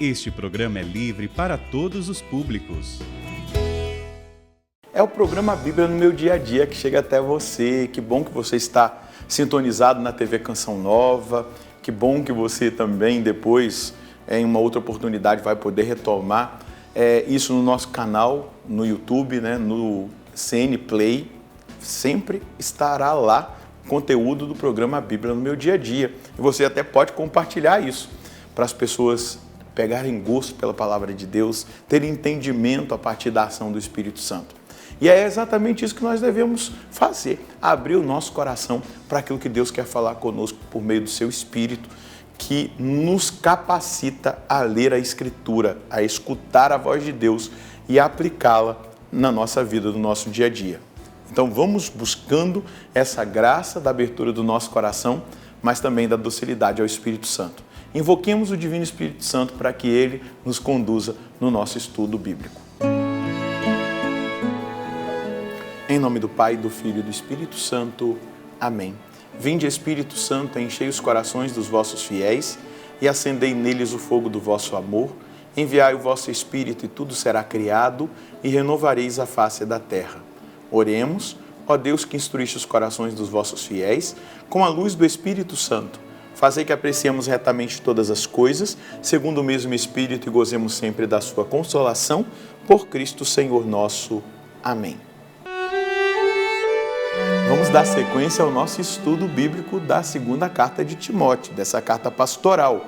Este programa é livre para todos os públicos. É o programa Bíblia no Meu Dia a Dia que chega até você. Que bom que você está sintonizado na TV Canção Nova. Que bom que você também depois, em uma outra oportunidade, vai poder retomar isso no nosso canal, no YouTube, né, no CN Play. Sempre estará lá o conteúdo do programa Bíblia no Meu Dia a Dia. E você até pode compartilhar isso para as pessoas pegarem gosto pela palavra de Deus, terem entendimento a partir da ação do Espírito Santo. E é exatamente isso que nós devemos fazer, abrir o nosso coração para aquilo que Deus quer falar conosco por meio do seu Espírito, que nos capacita a ler a Escritura, a escutar a voz de Deus e aplicá-la na nossa vida, no nosso dia a dia. Então vamos buscando essa graça da abertura do nosso coração, mas também da docilidade ao Espírito Santo. Invoquemos o Divino Espírito Santo para que Ele nos conduza no nosso estudo bíblico. Em nome do Pai, do Filho e do Espírito Santo. Amém. Vinde, Espírito Santo, enchei os corações dos vossos fiéis e acendei neles o fogo do vosso amor. Enviai o vosso Espírito e tudo será criado e renovareis a face da terra. Oremos, ó Deus que instruíste os corações dos vossos fiéis com a luz do Espírito Santo. Fazei que apreciemos retamente todas as coisas, segundo o mesmo Espírito, e gozemos sempre da sua consolação, por Cristo Senhor nosso. Amém. Vamos dar sequência ao nosso estudo bíblico da segunda carta de Timóteo, dessa carta pastoral.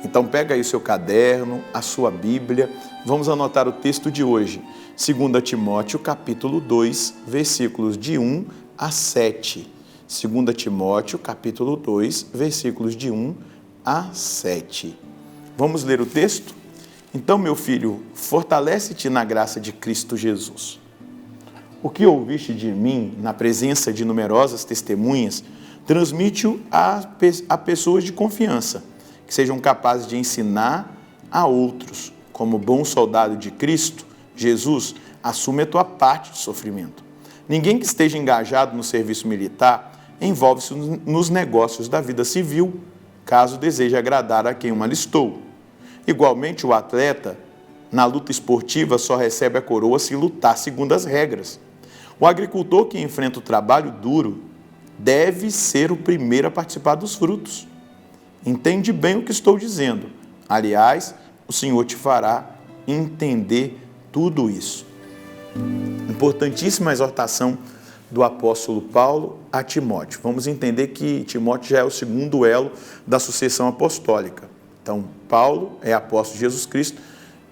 Então pega aí o seu caderno, a sua Bíblia, vamos anotar o texto de hoje. 2 Timóteo, capítulo 2, versículos de 1 a 7. 2 Timóteo, capítulo 2, versículos de 1 a 7. Vamos ler o texto? Então, meu filho, fortalece-te na graça de Cristo Jesus. O que ouviste de mim na presença de numerosas testemunhas, transmite-o a pessoas de confiança, que sejam capazes de ensinar a outros. Como bom soldado de Cristo, Jesus, assume a tua parte de sofrimento. Ninguém que esteja engajado no serviço militar envolve-se nos negócios da vida civil, caso deseje agradar a quem o alistou. Igualmente, o atleta, na luta esportiva, só recebe a coroa se lutar segundo as regras. O agricultor que enfrenta o trabalho duro deve ser o primeiro a participar dos frutos. Entende bem o que estou dizendo. Aliás, o Senhor te fará entender tudo isso. Importantíssima exortação do apóstolo Paulo a Timóteo. Vamos entender que Timóteo já é o segundo elo da sucessão apostólica. Então, Paulo é apóstolo de Jesus Cristo,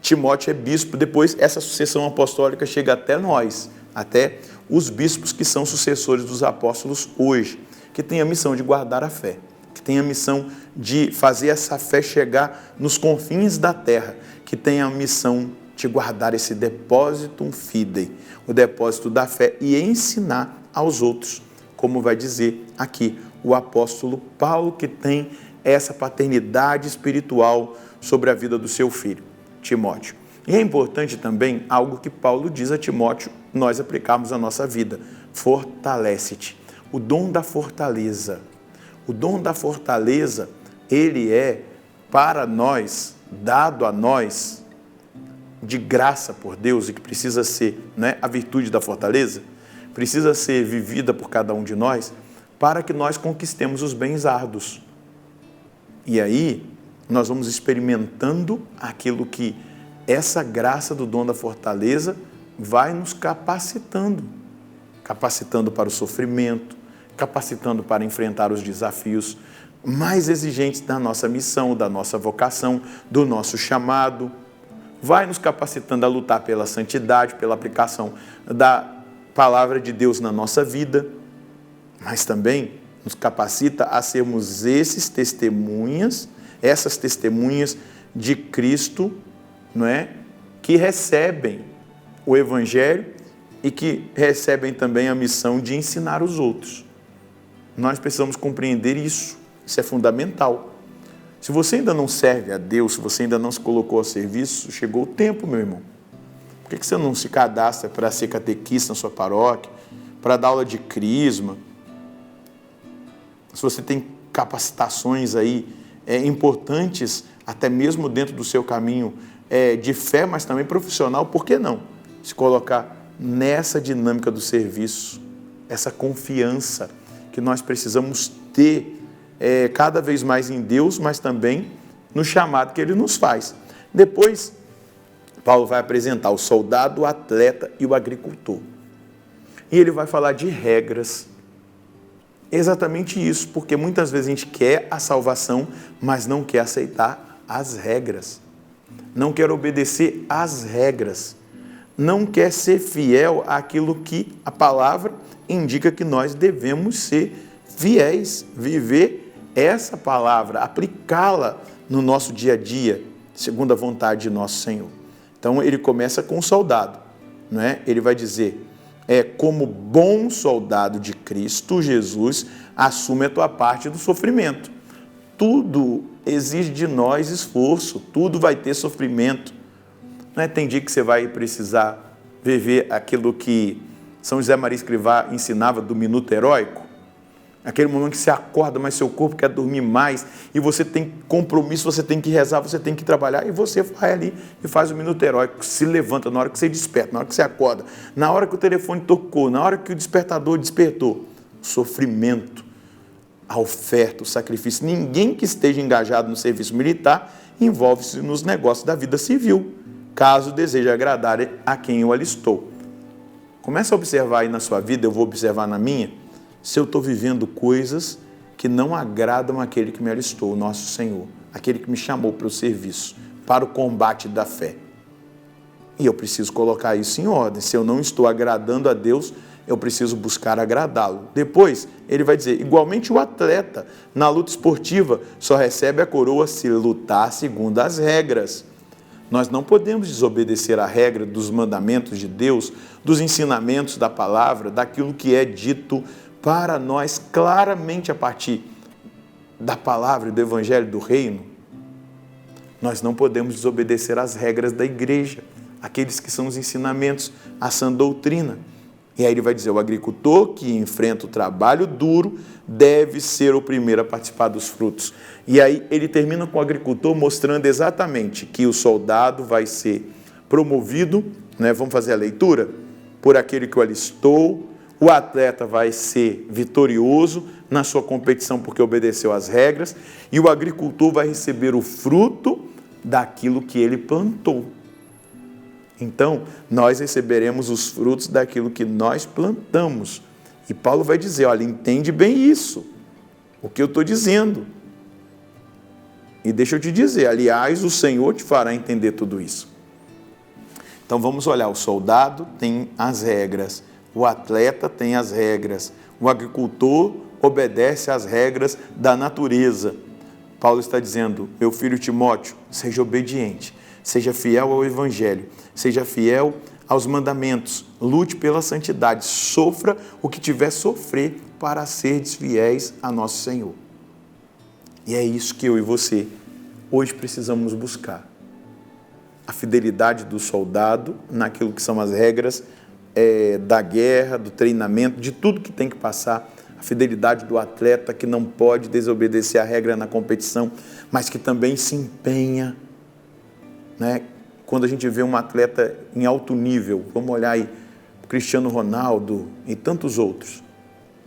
Timóteo é bispo. Depois, essa sucessão apostólica chega até nós, até os bispos que são sucessores dos apóstolos hoje, que têm a missão de guardar a fé, que têm a missão de fazer essa fé chegar nos confins da terra, que têm a missão de guardar esse depósito fidei, o depósito da fé, e ensinar aos outros, como vai dizer aqui o apóstolo Paulo, que tem essa paternidade espiritual sobre a vida do seu filho, Timóteo. E é importante também algo que Paulo diz a Timóteo, nós aplicarmos à nossa vida: fortalece-te. O dom da fortaleza. O dom da fortaleza, ele é para nós, dado a nós, de graça por Deus, e que precisa ser, né, a virtude da fortaleza, precisa ser vivida por cada um de nós, para que nós conquistemos os bens árduos. E aí, nós vamos experimentando aquilo que essa graça do dom da fortaleza vai nos capacitando. Capacitando para o sofrimento, capacitando para enfrentar os desafios mais exigentes da nossa missão, da nossa vocação, do nosso chamado. Vai nos capacitando a lutar pela santidade, pela aplicação da palavra de Deus na nossa vida, mas também nos capacita a sermos essas testemunhas de Cristo, não é? Que recebem o Evangelho e que recebem também a missão de ensinar os outros. Nós precisamos compreender isso, isso é fundamental. Se você ainda não serve a Deus, se você ainda não se colocou a serviço, chegou o tempo, meu irmão. Por que você não se cadastra para ser catequista na sua paróquia, para dar aula de crisma? se você tem capacitações aí importantes, até mesmo dentro do seu caminho de fé, mas também profissional, por que não se colocar nessa dinâmica do serviço, essa confiança que nós precisamos ter cada vez mais em Deus, mas também no chamado que Ele nos faz. Depois, Paulo vai apresentar o soldado, o atleta e o agricultor. E ele vai falar de regras. Exatamente isso, porque muitas vezes a gente quer a salvação, mas não quer aceitar as regras. Não quer obedecer às regras. Não quer ser fiel àquilo que a palavra indica que nós devemos ser fiéis, viver essa palavra, aplicá-la no nosso dia a dia, segundo a vontade de nosso Senhor. Então ele começa com o soldado, não é? Ele vai dizer: como bom soldado de Cristo Jesus, assume a tua parte do sofrimento. Tudo exige de nós esforço, tudo vai ter sofrimento. Não é? Tem dia que você vai precisar viver aquilo que São José Maria Escrivá ensinava do minuto heróico. Aquele momento que você acorda, mas seu corpo quer dormir mais, e você tem compromisso, você tem que rezar, você tem que trabalhar, e você vai ali e faz o minuto heróico, se levanta na hora que você desperta, na hora que você acorda, na hora que o telefone tocou, na hora que o despertador despertou. Sofrimento, a oferta, o sacrifício. Ninguém que esteja engajado no serviço militar envolve-se nos negócios da vida civil, caso deseje agradar a quem o alistou. Começa a observar aí na sua vida, eu vou observar na minha, se eu estou vivendo coisas que não agradam àquele que me alistou, o nosso Senhor, aquele que me chamou para o serviço, para o combate da fé. E eu preciso colocar isso em ordem. Se eu não estou agradando a Deus, eu preciso buscar agradá-lo. Depois, ele vai dizer: igualmente o atleta, na luta esportiva, só recebe a coroa se lutar segundo as regras. Nós não podemos desobedecer a regra dos mandamentos de Deus, dos ensinamentos da palavra, daquilo que é dito para nós claramente a partir da palavra e do evangelho do reino. Nós não podemos desobedecer às regras da igreja, aqueles que são os ensinamentos, a sã doutrina. E aí ele vai dizer: o agricultor que enfrenta o trabalho duro deve ser o primeiro a participar dos frutos. E aí ele termina com o agricultor mostrando exatamente que o soldado vai ser promovido, né? Vamos fazer a leitura? Por aquele que o alistou. O atleta vai ser vitorioso na sua competição porque obedeceu às regras, e o agricultor vai receber o fruto daquilo que ele plantou. Então, nós receberemos os frutos daquilo que nós plantamos. E Paulo vai dizer: olha, entende bem isso, o que eu estou dizendo. E deixa eu te dizer, aliás, o Senhor te fará entender tudo isso. Então vamos olhar, o soldado tem as regras, o atleta tem as regras, o agricultor obedece às regras da natureza. Paulo está dizendo: meu filho Timóteo, seja obediente, seja fiel ao evangelho, seja fiel aos mandamentos, lute pela santidade, sofra o que tiver sofrer para seres fiéis a nosso Senhor. E é isso que eu e você hoje precisamos buscar. A fidelidade do soldado naquilo que são as regras da guerra, do treinamento, de tudo que tem que passar. A fidelidade do atleta que não pode desobedecer a regra na competição, mas que também se empenha, né? Quando a gente vê um atleta em alto nível, vamos olhar aí o Cristiano Ronaldo e tantos outros.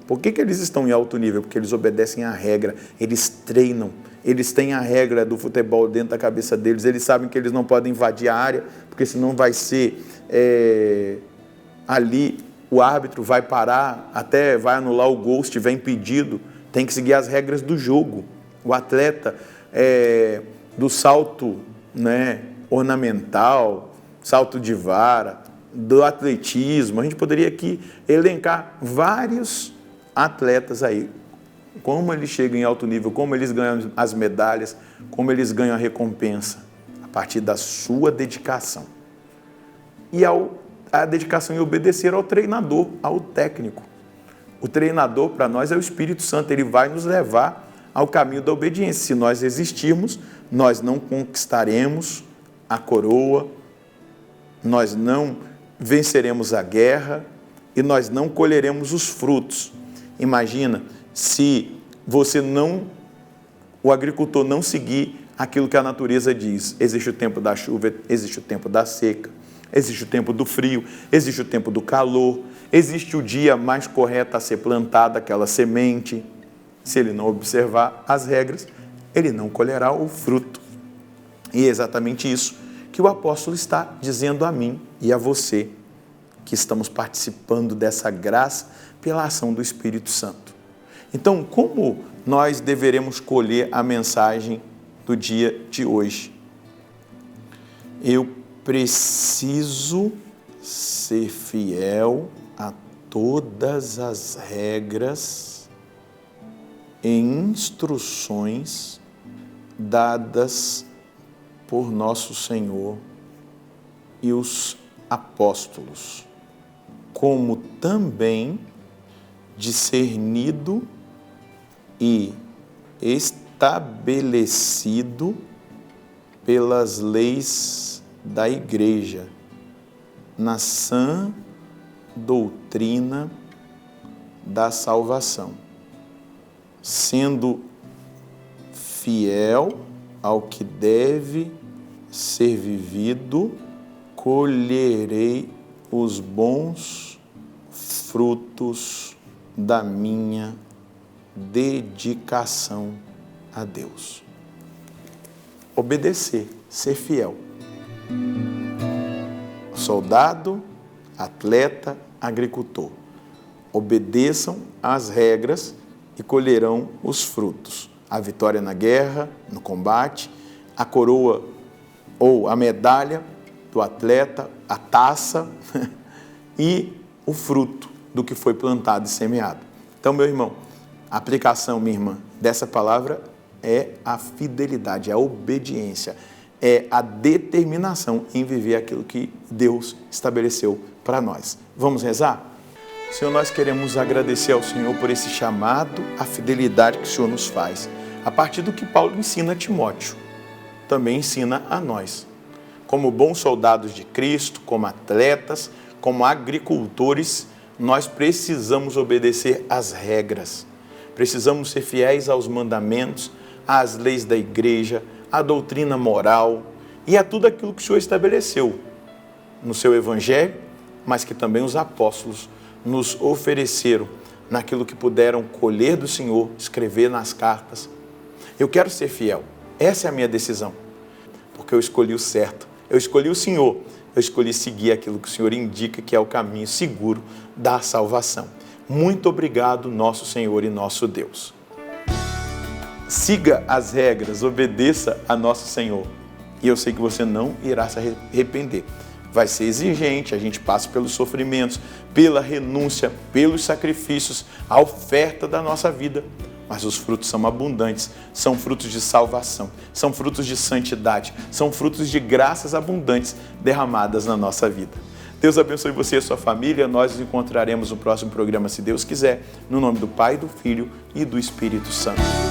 Por que eles estão em alto nível? Porque eles obedecem à regra, eles treinam, eles têm a regra do futebol dentro da cabeça deles, eles sabem que eles não podem invadir a área, porque senão vai ser ali o árbitro vai parar, até vai anular o gol se estiver impedido, tem que seguir as regras do jogo. O atleta do salto, né, ornamental, salto de vara, do atletismo, a gente poderia aqui elencar vários atletas aí, como eles chegam em alto nível, como eles ganham as medalhas, como eles ganham a recompensa, a partir da sua dedicação. E a dedicação em obedecer ao treinador, ao técnico. O treinador, para nós, é o Espírito Santo, ele vai nos levar ao caminho da obediência. Se nós resistirmos, nós não conquistaremos a coroa, nós não venceremos a guerra e nós não colheremos os frutos. Imagina se o agricultor não seguir aquilo que a natureza diz. Existe o tempo da chuva, existe o tempo da seca, existe o tempo do frio, existe o tempo do calor, existe o dia mais correto a ser plantada aquela semente. Se ele não observar as regras, ele não colherá o fruto. E é exatamente isso que o apóstolo está dizendo a mim e a você, que estamos participando dessa graça pela ação do Espírito Santo. Então, como nós deveremos colher a mensagem do dia de hoje? Eu preciso ser fiel a todas as regras e instruções dadas por nosso Senhor e os apóstolos, como também discernido e estabelecido pelas leis da Igreja, na sã doutrina da salvação, sendo fiel ao que deve ser vivido, colherei os bons frutos da minha dedicação a Deus. Obedecer, ser fiel. Soldado, atleta, agricultor. Obedeçam às regras e colherão os frutos. A vitória na guerra, no combate, a coroa ou a medalha do atleta, a taça e o fruto do que foi plantado e semeado. Então, meu irmão, a aplicação, minha irmã, dessa palavra é a fidelidade, é a obediência, é a determinação em viver aquilo que Deus estabeleceu para nós. Vamos rezar? Senhor, nós queremos agradecer ao Senhor por esse chamado, a fidelidade que o Senhor nos faz. A partir do que Paulo ensina a Timóteo, também ensina a nós. Como bons soldados de Cristo, como atletas, como agricultores, nós precisamos obedecer às regras. Precisamos ser fiéis aos mandamentos, às leis da igreja, à doutrina moral e a tudo aquilo que o Senhor estabeleceu no seu evangelho, mas que também os apóstolos nos ofereceram naquilo que puderam colher do Senhor, escrever nas cartas. Eu quero ser fiel. Essa é a minha decisão, porque eu escolhi o certo. Eu escolhi o Senhor. Eu escolhi seguir aquilo que o Senhor indica que é o caminho seguro da salvação. Muito obrigado, nosso Senhor e nosso Deus. Siga as regras, obedeça a nosso Senhor. E eu sei que você não irá se arrepender. Vai ser exigente, a gente passa pelos sofrimentos, pela renúncia, pelos sacrifícios, a oferta da nossa vida. Mas os frutos são abundantes, são frutos de salvação, são frutos de santidade, são frutos de graças abundantes derramadas na nossa vida. Deus abençoe você e a sua família. Nós nos encontraremos no próximo programa, se Deus quiser, no nome do Pai, do Filho e do Espírito Santo.